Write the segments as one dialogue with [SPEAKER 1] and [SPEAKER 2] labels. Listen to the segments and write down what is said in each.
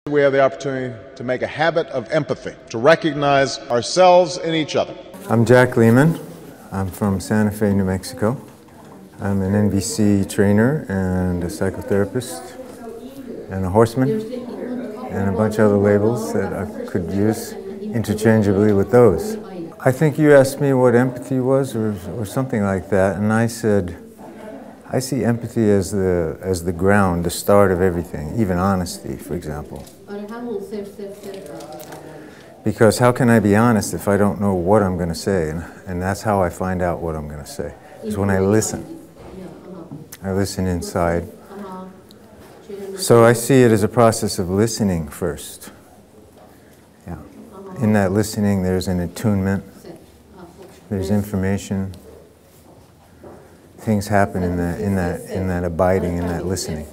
[SPEAKER 1] We have the opportunity to make a habit of empathy, to recognize ourselves in each other.
[SPEAKER 2] I'm Jack Lehman. I'm from Santa Fe, New Mexico. I'm an NVC trainer and a psychotherapist and a horseman and a bunch of other labels that I could use interchangeably with those. I think you asked me what empathy was or something like that, and I said, I see empathy as the ground, the start of everything, even honesty, for example. Because how can I be honest if I don't know what I'm going to say? And that's how I find out what I'm going to say, is when I listen. I listen inside. So I see it as a process of listening first. Yeah. In that listening, there's an attunement, there's information. Things happen in that abiding, in that listening.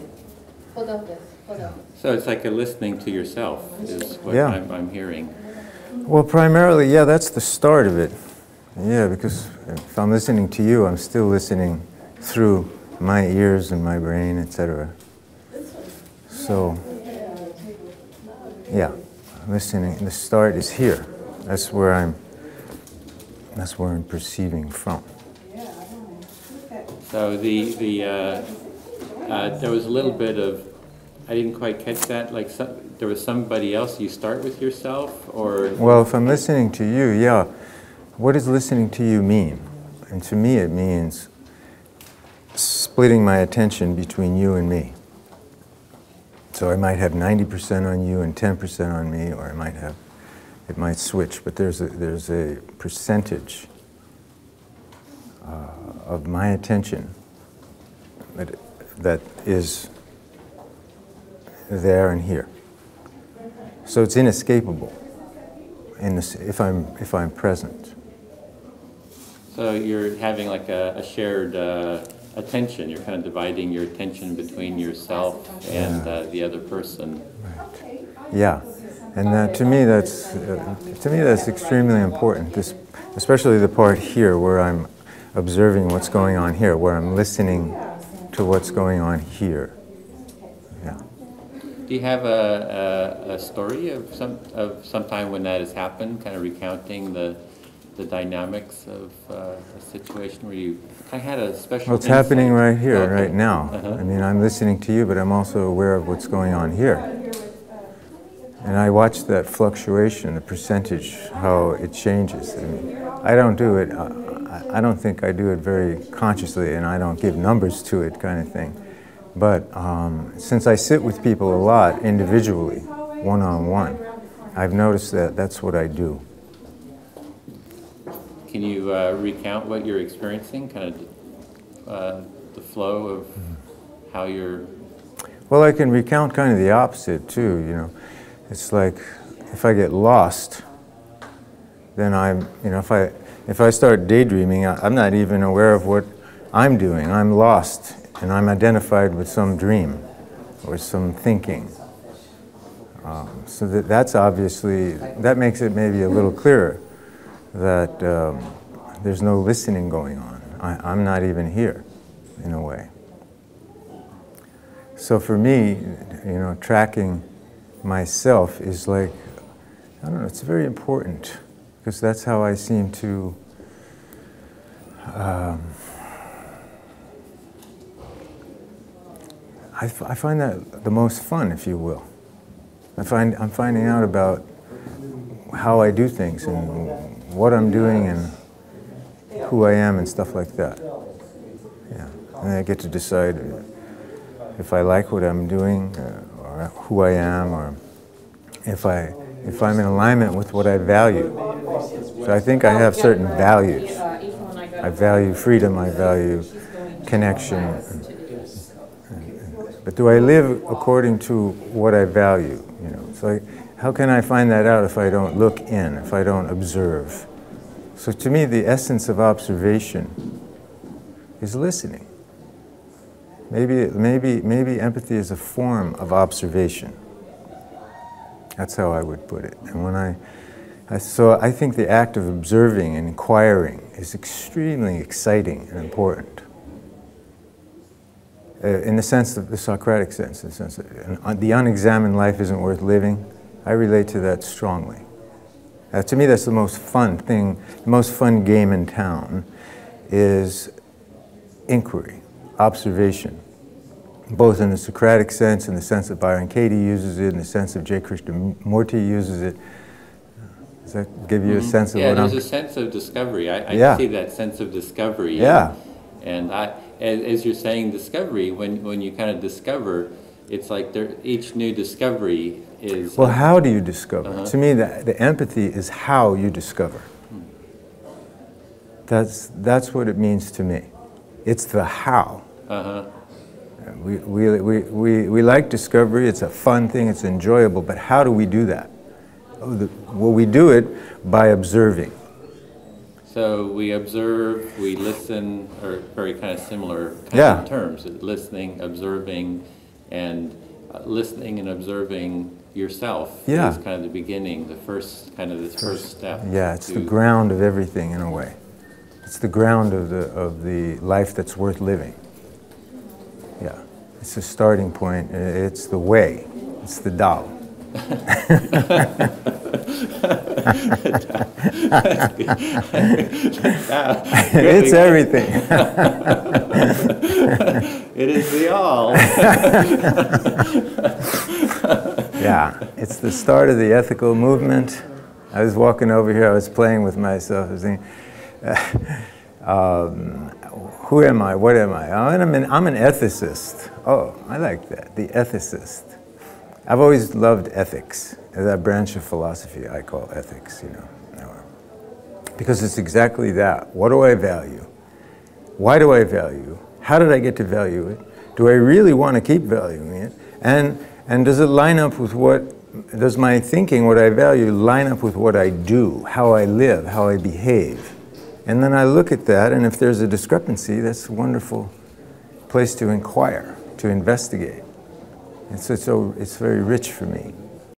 [SPEAKER 3] So it's like a listening to yourself, is what
[SPEAKER 2] Yeah.
[SPEAKER 3] I'm hearing.
[SPEAKER 2] Well, primarily, yeah, that's the start of it. Yeah, because if I'm listening to you, I'm still listening through my ears and my brain, etc. So, yeah, listening. The start is here. That's where I'm perceiving from.
[SPEAKER 3] So there was a little bit of, I didn't quite catch that, like there was somebody else. You start with yourself, or?
[SPEAKER 2] Well, if I'm listening to you, yeah, what does listening to you mean? And to me it means splitting my attention between you and me. So I might have 90% on you and 10% on me, or it might switch, but there's a percentage of my attention that is there and here. So it's inescapable if I'm present.
[SPEAKER 3] So you're having like a shared attention. You're kind of dividing your attention between yourself and the other person.
[SPEAKER 2] Right. Yeah, and to me that's extremely important. Especially the part here where I'm observing what's going on here, where I'm listening to what's going on here. Yeah.
[SPEAKER 3] Do you have a story of some time when that has happened, kind of recounting the dynamics of a situation where you kind of had a special
[SPEAKER 2] Well, it's happening right here,
[SPEAKER 3] Okay.
[SPEAKER 2] right now. I mean, I'm listening to you, but I'm also aware of what's going on here. And I watch that fluctuation, the percentage, how it changes. I mean, I don't do it, I don't think I do it very consciously, and I don't give numbers to it kind of thing. But since I sit with people a lot, individually, one-on-one, I've noticed that that's what I do.
[SPEAKER 3] Can you recount what you're experiencing, kind of the flow of how you're...
[SPEAKER 2] Well, I can recount kind of the opposite, too, you know. It's like, if I get lost, then if I start daydreaming, I'm not even aware of what I'm doing. I'm lost, and I'm identified with some dream or some thinking. So that's obviously, that makes it maybe a little clearer that there's no listening going on. I'm not even here, in a way. So for me, tracking myself is like, I don't know, it's very important, because that's how I seem to I find that the most fun, if you will. I'm finding out about how I do things and what I'm doing and who I am and stuff like that. Yeah, and I get to decide if I like what I'm doing or who I am, or if I'm in alignment with what I value. So I think I have certain values. I value freedom, I value connection. But do I live according to what I value? So how can I find that out if I don't look in, if I don't observe? So to me, the essence of observation is listening. Maybe empathy is a form of observation. That's how I would put it. And so I think the act of observing and inquiring is extremely exciting and important. in the sense of the Socratic sense, in the sense that the unexamined life isn't worth living. I relate to that strongly. To me, that's the most fun thing, the most fun game in town is inquiry, observation, both in the Socratic sense, in the sense that Byron Katie uses it, in the sense that J. Krishnamurti uses it. Does that give you a sense of what I'm...
[SPEAKER 3] Yeah, there's a sense of discovery. I see that sense of discovery.
[SPEAKER 2] Yeah.
[SPEAKER 3] And as you're saying discovery, when you kind of discover, it's like each new discovery is...
[SPEAKER 2] Well, how do you discover? To me, the empathy is how you discover. That's what it means to me. It's the how. We like discovery, it's a fun thing, it's enjoyable, but how do we do that? Well, we do it by observing.
[SPEAKER 3] So we observe, we listen, or very kind of similar kind of terms. Listening, observing, and listening and observing yourself is kind of the beginning, the first step. Yeah,
[SPEAKER 2] it's the ground of everything in a way. It's the ground of the life that's worth living. Yeah, it's the starting point. It's the way. It's the Tao. It's everything.
[SPEAKER 3] It is the all.
[SPEAKER 2] Yeah, it's the start of the ethical movement. I was walking over here, I was playing with myself, I was thinking, who am I? What am I? I'm an ethicist. Oh, I like that, the ethicist. I've always loved ethics, that branch of philosophy I call ethics, you know. Because it's exactly that. What do I value? Why do I value? How did I get to value it? Do I really want to keep valuing it? And does it line up with does my thinking, what I value, line up with what I do, how I live, how I behave? And then I look at that, and if there's a discrepancy, that's a wonderful place to inquire, to investigate. And so it's very rich for me.